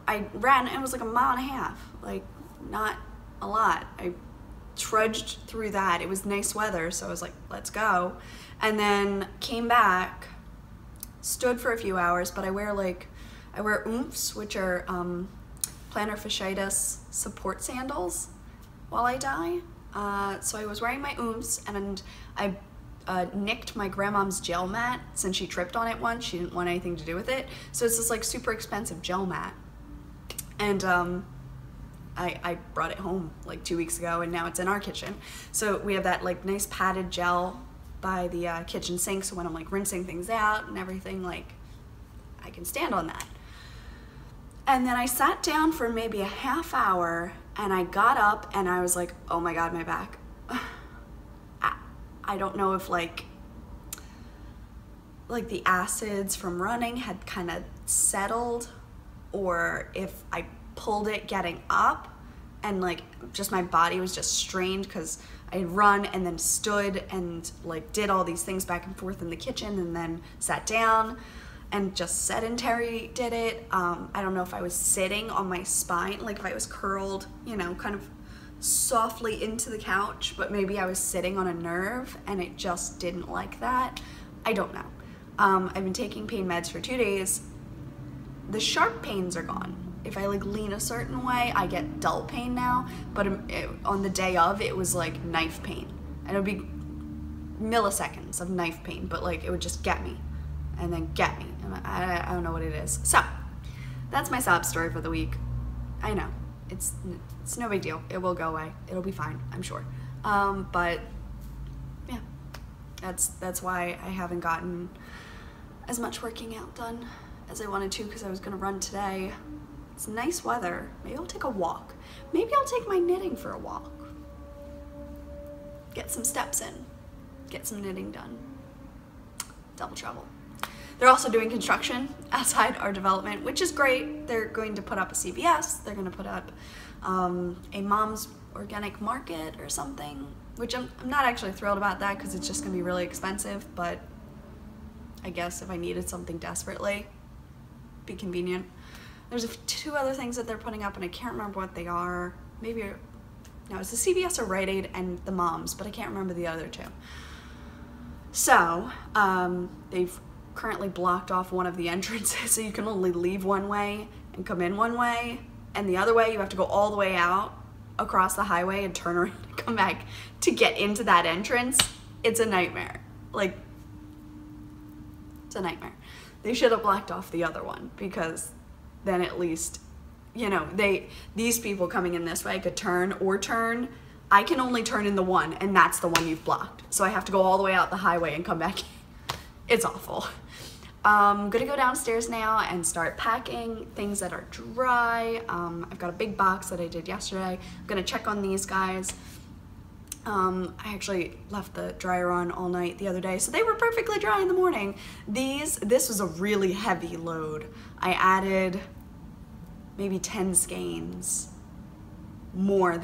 ran, and it was like 1.5 miles, like not a lot. I trudged through that. It was nice weather, so I was like, let's go. And then came back, stood for a few hours, but I wear oomphs, which are plantar fasciitis support sandals while I dye. So I was wearing my oomphs, and I nicked my grandmom's gel mat since she tripped on it once. She didn't want anything to do with it. So it's this like super expensive gel mat. And I brought it home like 2 weeks ago, and now it's in our kitchen. So we have that like nice padded gel by the kitchen sink, so when I'm like rinsing things out and everything, like I can stand on that. And then I sat down for maybe a half hour, and I got up and I was like, oh my God, my back. I don't know if like the acids from running had kind of settled, or if I pulled it getting up and like just my body was just strained because I had run and then stood and like did all these things back and forth in the kitchen and then sat down and just sedentary did it. I don't know if I was sitting on my spine, like if I was curled, you know, kind of softly into the couch, but maybe I was sitting on a nerve and it just didn't like that. I don't know. I've been taking pain meds for 2 days. The sharp pains are gone. If I like lean a certain way, I get dull pain now, but on the day of, it was like knife pain. And it would be milliseconds of knife pain, but like it would just get me and then get me, and I don't know what it is. So that's my sob story for the week. I know it's no big deal. It will go away. It'll be fine, I'm sure. But yeah, that's why I haven't gotten as much working out done as I wanted to, because I was gonna run today. It's nice weather. Maybe I'll take a walk. Maybe I'll take my knitting for a walk. Get some steps in. Get some knitting done. Double trouble. They're also doing construction outside our development, which is great. They're going to put up a CVS. They're going to put up a mom's organic market or something, which I'm not actually thrilled about that, because it's just going to be really expensive. But I guess if I needed something desperately, be convenient. There's two other things that they're putting up, and I can't remember what they are. Maybe, no, it's the CVS or Rite Aid and the Moms, but I can't remember the other two. So they've currently blocked off one of the entrances, so you can only leave one way and come in one way, and the other way you have to go all the way out across the highway and turn around and come back to get into that entrance. It's a nightmare. Like, it's a nightmare. They should have blocked off the other one, because then at least, you know, these people coming in this way could turn or turn. I can only turn in the one, and that's the one you've blocked. So I have to go all the way out the highway and come back in. It's awful. I'm gonna go downstairs now and start packing things that are dry. I've got a big box that I did yesterday. I'm gonna check on these guys. I actually left the dryer on all night the other day, so they were perfectly dry in the morning. This was a really heavy load. I added maybe 10 skeins more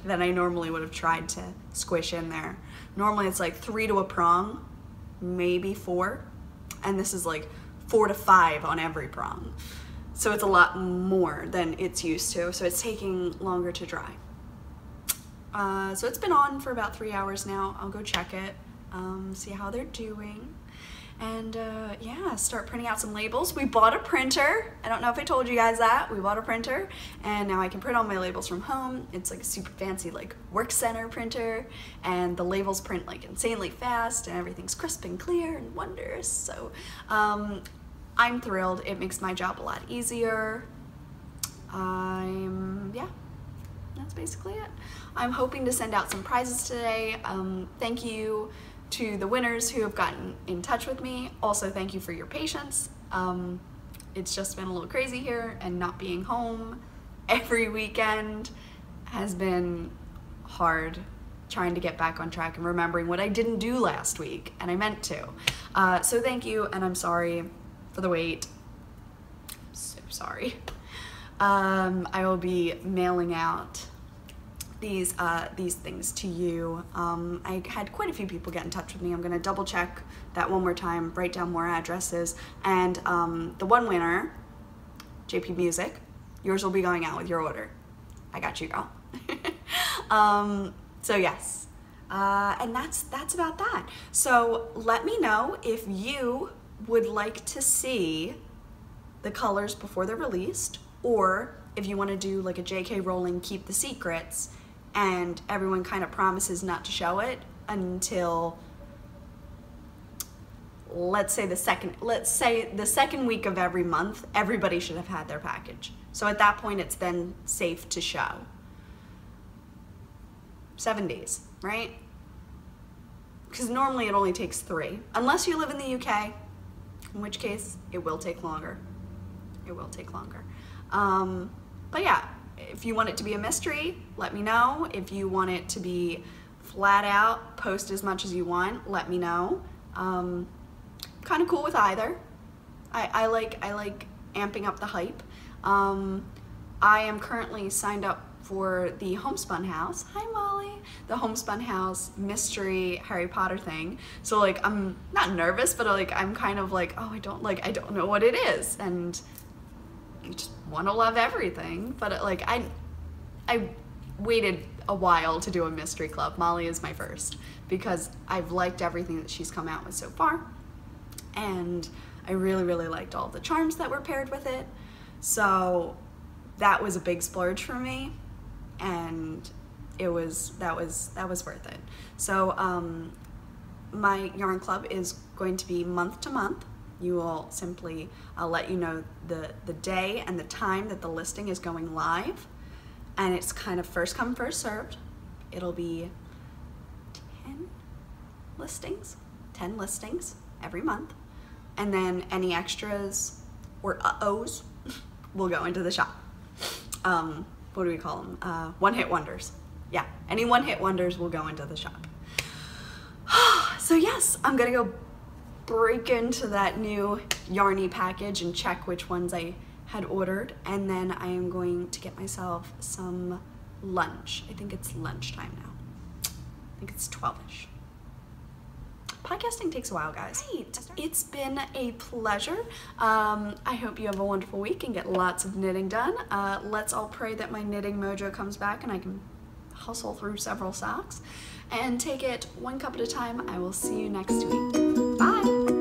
than I normally would have tried to squish in there. Normally it's like 3 to a prong, maybe 4, and this is like 4 to 5 on every prong. So it's a lot more than it's used to, so it's taking longer to dry. So it's been on for about 3 hours now. I'll go check it, see how they're doing, and yeah, start printing out some labels. We bought a printer. I don't know if I told you guys that. We bought a printer, and now I can print all my labels from home. It's like a super fancy like work center printer, and the labels print like insanely fast, and everything's crisp and clear and wondrous. So I'm thrilled. It makes my job a lot easier. Yeah, that's basically it. I'm hoping to send out some prizes today. Thank you to the winners who have gotten in touch with me. Also, thank you for your patience. It's just been a little crazy here, and not being home every weekend has been hard, trying to get back on track and remembering what I didn't do last week, and I meant to. So thank you, and I'm sorry for the wait. I'm so sorry. I will be mailing out these things to you. I had quite a few people get in touch with me. I'm gonna double check that one more time, write down more addresses, and the one winner, JP Music, yours will be going out with your order. I got you, girl. So yes, and that's about that. So let me know if you would like to see the colors before they're released, or if you want to do like a JK Rowling Keep the Secrets, and everyone kind of promises not to show it until, let's say the second week of every month. Everybody should have had their package. So at that point, it's then safe to show. 7 days, right? Because normally it only takes 3, unless you live in the UK, in which case it will take longer. It will take longer. But yeah, if you want it to be a mystery, let me know. If you want it to be flat out, post as much as you want, let me know. Kind of cool with either. I like amping up the hype. I am currently signed up for the Homespun House. Hi Molly. The Homespun House mystery Harry Potter thing. So like, I'm not nervous, but like I'm kind of like, oh, I don't know what it is, and you just want to love everything. But like I waited a while to do a mystery club. Molly is my first, because I've liked everything that she's come out with so far, and I really liked all the charms that were paired with it. So that was a big splurge for me, and that was worth it. So my yarn club is going to be month to month. You will simply, I'll let you know the day and the time that the listing is going live, and it's kind of first come, first served. It'll be 10 listings every month, and then any extras or uh-ohs will go into the shop. What do we call them? One-hit wonders. Yeah, any one-hit wonders will go into the shop. So yes, I'm gonna go break into that new Yarny package and check which ones I had ordered, and then I am going to get myself some lunch. I think it's lunchtime now. I think it's 12ish. Podcasting takes a while, guys. It's been a pleasure. I hope you have a wonderful week and get lots of knitting done. Let's all pray that my knitting mojo comes back and I can hustle through several socks. And take it one cup at a time. I will see you next week. Bye!